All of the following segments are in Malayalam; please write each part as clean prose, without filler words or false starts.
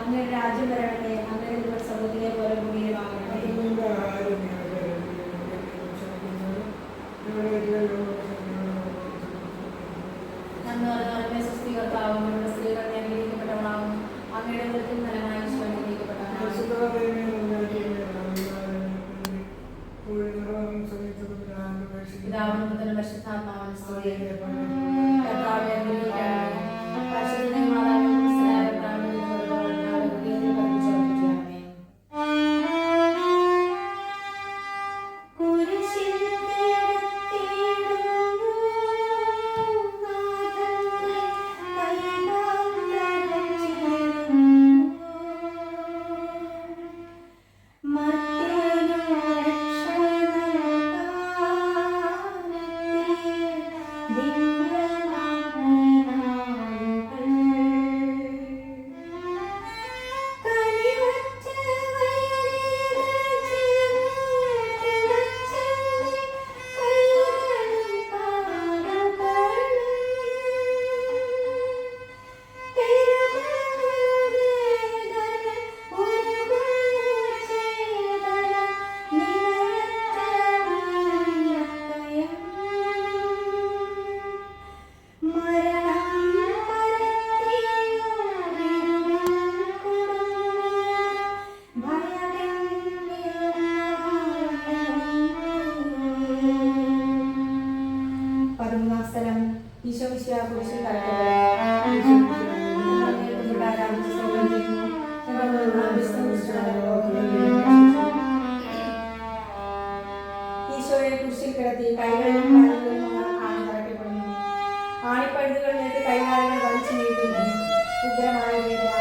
അങ്ങയുടെ രാജ്യം വരണമേ, അങ്ങയുടെ സ്വർഗ്ഗത്തിലെ പോലെ ഭൂമിയിലുമാകണമേ. നന്മ സ്വസ്തികർത്താവും നമ്മുടെ സ്ത്രീകൾ അനുഗ്രഹിക്കപ്പെട്ടവളാവും, അങ്ങയുടെ ഉദരത്തിൻ ഫലമായി ഈശോ അനുഗ്രഹിക്കപ്പെട്ടവനാകുന്നു. പിതാവിനും പുത്രനും പരിശുദ്ധാത്മാവിനും സ്തുതി. കർത്താവേ അനുഗ്രഹിക്കണമേ. പരിശുദ്ധ മാതാവേ ഈശോയെ കുരിശിൽ കിടത്തി കൈകളിലും കാലുകളിലും ആണിതറയ്ക്കപ്പെടുന്നു. ആണിപ്പഴുതുകളിലേക്ക് കൈകാലുകൾ വലിച്ചു നീട്ടുന്നു. ഉഗ്രമായ വേദന,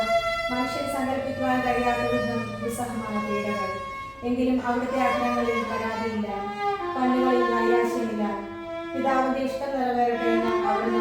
മനുഷ്യൻ സങ്കല്പിക്കുവാൻ കഴിയാത്ത വിധം ദുസ്സഹമായ പീഡകൾ. എങ്കിലും അവിടുത്തെ അഗ്നങ്ങളിൽ പരാതിയില്ല, കണ്ണുകളിൽ നൈരാശ്യമില്ല. പിതാവിന്റെ ഇഷ്ടം നിറവേറട്ടെ എന്ന് അവിടുന്ന്